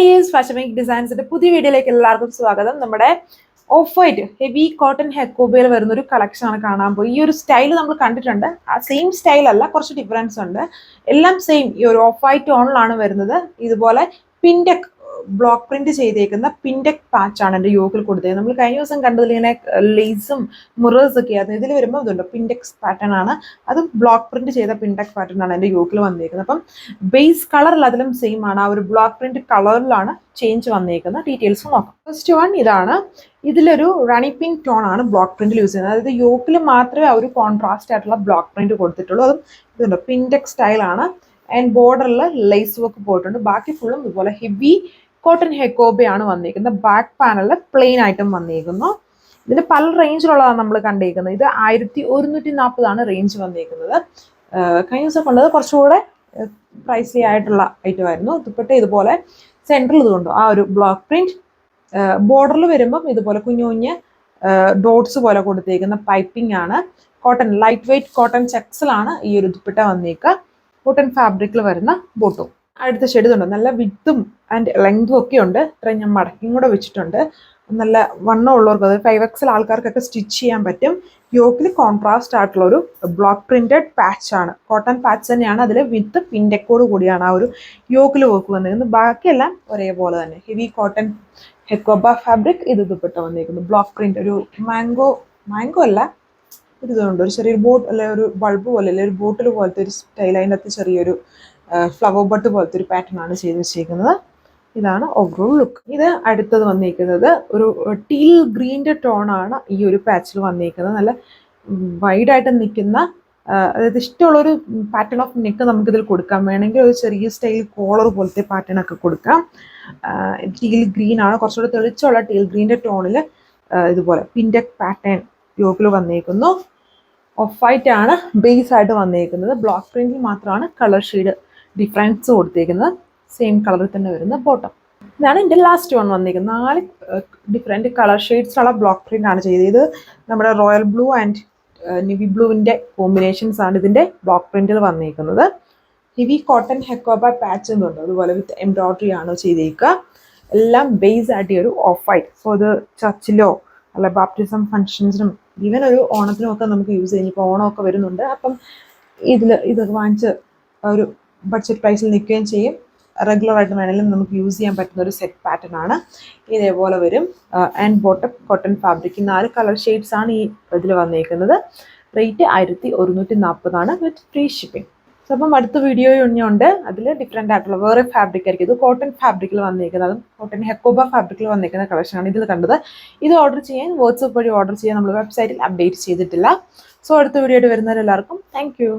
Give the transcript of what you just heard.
Dears fashion make ഡിസൈൻസിന്റെ പുതിയ വീഡിയോയിലേക്ക് എല്ലാവർക്കും സ്വാഗതം. നമ്മുടെ ഓഫ് വൈറ്റ് ഹെവി കോട്ടൺ ഹെക്കോബയിൽ വരുന്ന ഒരു കളക്ഷൻ ആണ് കാണാൻ പോയി. ഈ ഒരു സ്റ്റൈൽ നമ്മൾ കണ്ടിട്ടുണ്ട്. ആ സെയിം സ്റ്റൈൽ അല്ല, കുറച്ച് ഡിഫറൻസ് ഉണ്ട്. എല്ലാം സെയിം ഈ ഒരു ഓഫ് വൈറ്റ് ടോണിലാണ് വരുന്നത്. ഇതുപോലെ പിൻടെക് ബ്ലോക്ക് പ്രിന്റ് ചെയ്തേക്കുന്ന പിൻടെക് പാച്ചാണ് എൻ്റെ യോക്കിൽ കൊടുത്തത്. നമ്മൾ കഴിഞ്ഞ ദിവസം കണ്ടതിൽ ഇങ്ങനെ ലേസും മിറേഴ്സ് ഒക്കെ ആയിരുന്നു. ഇതിൽ വരുമ്പോൾ ഇതുണ്ട് പിൻടെക്സ് പാറ്റേൺ ആണ്. അത് ബ്ലോക്ക് പ്രിന്റ് ചെയ്ത പിൻടെക് പാറ്റേൺ ആണ് എൻ്റെ യോക്കിൽ വന്നേക്കുന്നത്. അപ്പം ബേസ് കളറിൽ അതിലും സെയിം ആണ്. ആ ഒരു ബ്ലോക്ക് പ്രിന്റ് കളറിലാണ് ചേഞ്ച് വന്നേക്കുന്നത്. ഡീറ്റെയിൽസ് നോക്കാം. ഫസ്റ്റ് വൺ ഇതാണ്. ഇതിലൊരു റണി പിങ്ക് ടോൺ ആണ് ബ്ലോക്ക് പ്രിന്റിൽ യൂസ് ചെയ്യുന്നത്. അതായത് യോക്കിൽ മാത്രമേ ആ ഒരു കോൺട്രാസ്റ്റ് ആയിട്ടുള്ള ബ്ലോക്ക് പ്രിന്റ് കൊടുത്തിട്ടുള്ളൂ. അതും ഇതുണ്ട് പിൻടെക് സ്റ്റൈലാണ്. ആൻഡ് ബോർഡറിൽ ലേസ് വർക്ക് പോയിട്ടുണ്ട്. ബാക്കി ഫുള്ളും ഇതുപോലെ ഹെവി കോട്ടൺ ഹെക്കോബയാണ് വന്നിരിക്കുന്നത്. ബാക്ക് പാനലിൽ പ്ലെയിൻ ആയിട്ടും വന്നിരിക്കുന്നു. ഇതിന് പല റേഞ്ചിലുള്ളതാണ് നമ്മൾ കണ്ടിരിക്കുന്നത്. ഇത് 1140 റേഞ്ച് വന്നിരിക്കുന്നത്. കഴിഞ്ഞ ദിവസം കൊണ്ടത് കുറച്ചുകൂടെ പ്രൈസി ആയിട്ടുള്ള ഐറ്റം ആയിരുന്നു. ദുപ്പട്ട ഇതുപോലെ സെൻട്രൽ ഇതുകൊണ്ട് ആ ഒരു ബ്ലോക്ക് പ്രിന്റ്. ബോർഡറിൽ വരുമ്പം ഇതുപോലെ കുഞ്ഞു കുഞ്ഞ് ഡോട്ട്സ് പോലെ കൊടുത്തേക്കുന്ന പൈപ്പിംഗ് ആണ്. കോട്ടൺ ലൈറ്റ് വെയ്റ്റ് കോട്ടൺ ചെക്സിലാണ് ഈ ഒരു ദുപ്പട്ട വന്നേക്കുക. കോട്ടൺ ഫാബ്രിക്കിൽ വരുന്ന ബോട്ടും. അടുത്ത ഷെയ്ഡ് ഉണ്ട്. നല്ല വിഡ്ത്തും ആൻഡ് ലെങ്തും ഒക്കെ ഉണ്ട്. ഇത്രയും ഞാൻ മടക്കിയും കൂടെ വെച്ചിട്ടുണ്ട്. നല്ല വണ്ണം ഉള്ളവർക്ക്, അത് 5XL ആൾക്കാർക്കൊക്കെ സ്റ്റിച്ച് ചെയ്യാൻ പറ്റും. യോക്കിൽ കോൺട്രാസ്റ്റ് ആയിട്ടുള്ള ഒരു ബ്ലോക്ക് പ്രിന്റഡ് പാച്ച് ആണ്. കോട്ടൺ പാച്ച് തന്നെയാണ്. അതിൽ വിത്ത് പിൻടെക്കോട് കൂടിയാണ് ആ ഒരു യോക്കിൽ വർക്ക് വന്നിരിക്കുന്നത്. ബാക്കിയെല്ലാം ഒരേപോലെ തന്നെ ഹെവി കോട്ടൺ ഹെക്കോബ ഫാബ്രിക്. ഇത് ദുപ്പട്ട വന്നിരിക്കുന്നു. ബ്ലോക്ക് പ്രിന്റ് ഒരു മാംഗോ അല്ല, ഒരു ഇതുണ്ട്. ഒരു ചെറിയൊരു ബോട്ട് അല്ലെ, ഒരു ബൾബ് പോലെ അല്ലെ, ഒരു ബോട്ടിൽ പോലത്തെ ഒരു സ്റ്റൈൽ. അതിൻ്റെ അകത്ത് ചെറിയൊരു ഫ്ലവർ ബട്ട് പോലത്തെ ഒരു പാറ്റേൺ ആണ് ചെയ്ത് വെച്ചിരിക്കുന്നത്. ഇതാണ് ഓവറോൾ ലുക്ക്. ഇത് അടുത്തത് വന്നിരിക്കുന്നത് ഒരു ടീൽ ഗ്രീൻ്റെ ടോണാണ് ഈ ഒരു പാച്ചിൽ വന്നിരിക്കുന്നത്. നല്ല വൈഡായിട്ട് നിൽക്കുന്ന, അതായത് ഇഷ്ടമുള്ളൊരു പാറ്റേൺ ഓഫ് നെക്ക് നമുക്കിതിൽ കൊടുക്കാം. വേണമെങ്കിൽ ഒരു ചെറിയ സ്റ്റൈൽ കോളർ പോലത്തെ പാറ്റേൺ ഒക്കെ കൊടുക്കാം. ടീൽ ഗ്രീൻ ആണ്. കുറച്ചുകൂടെ തെളിച്ചുള്ള ടീൽ ഗ്രീൻ്റെ ടോണിൽ ഇതുപോലെ പിൻടെക് പാറ്റേൺ യോക്കിൽ വന്നിരിക്കുന്നു. ഓഫ് വൈറ്റ് ആണ് ബേസ് ആയിട്ട് വന്നിരിക്കുന്നത്. ബ്ലോക്ക് പ്രിന്റിൽ മാത്രമാണ് കളർ ഷെയ്ഡ് ഡിഫറൻസ് കൊടുത്തിരിക്കുന്നത്. സെയിം കളറിൽ തന്നെ വരുന്ന ബോട്ടം. ഇതാണ് എൻ്റെ ലാസ്റ്റ് വൺ വന്നിരിക്കുന്നത്. 4 ഡിഫറെൻറ്റ് കളർ ഷെയ്ഡ്സുള്ള ബ്ലോക്ക് പ്രിന്റ് ആണ് ചെയ്തത്. ഇത് നമ്മുടെ റോയൽ ബ്ലൂ ആൻഡ് നിവി ബ്ലൂവിൻ്റെ കോമ്പിനേഷൻസ് ആണ് ഇതിൻ്റെ ബ്ലോക്ക് പ്രിന്റിൽ വന്നിരിക്കുന്നത്. ഹെവി കോട്ടൺ ഹെക്കോബ പാച്ച് എന്നുണ്ട്. അതുപോലെ വിത്ത് എംബ്രോയിഡറി ആണ് ചെയ്തേക്കുക. എല്ലാം ബേസ് ആയിട്ട് ഒരു ഓഫ് വൈറ്റ്. സോ ഇത് ചർച്ചിലോ അല്ല ബാപ്റ്റിസം ഫങ്ഷൻസിനും ഈവൻ ഒരു ഓണത്തിനും ഒക്കെ നമുക്ക് യൂസ് ചെയ്യാം. ഇപ്പോൾ ഓണമൊക്കെ വരുന്നുണ്ട്. അപ്പം ഇത് വാങ്ങിച്ച് ഒരു ബഡ്ജറ്റ് പ്രൈസിൽ നിൽക്കുകയും ചെയ്യും. റെഗുലർ ആയിട്ട് വേണമെങ്കിലും നമുക്ക് യൂസ് ചെയ്യാൻ പറ്റുന്ന ഒരു സെറ്റ് പാറ്റേൺ ആണ്. ഇതേപോലെ വരും. And bottom cotton fabric. 4 colour shades ആണ് ഈ ഇതിൽ വന്നിരിക്കുന്നത്. റേറ്റ് 1140 വിത്ത് ഫ്രീ ഷിപ്പിംഗ്. സോ അപ്പം അടുത്ത വീഡിയോ ഉണ്ട്. അതിൽ ഡിഫറെൻ്റ് ആയിട്ടുള്ള വേറെ ഫാബ്രിക് ആയിരിക്കും. ഇത് കോട്ടൺ ഫാബ്രിക്കിൽ വന്നിരിക്കുന്നത്. അതും കോട്ടൺ ഹെക്കോബ ഫാബ്രിക്കിൽ വന്നിരിക്കുന്ന കളക്ഷനാണ് ഇതിൽ കണ്ടത്. ഇത് ഓർഡർ ചെയ്യാൻ വാട്സപ്പ് വഴി ഓർഡർ ചെയ്യാൻ നമ്മൾ വെബ്സൈറ്റിൽ അപ്ഡേറ്റ് ചെയ്തിട്ടില്ല. സോ അടുത്ത വീഡിയോ ആയിട്ട് വരുന്നവരെല്ലാവർക്കും താങ്ക് യു.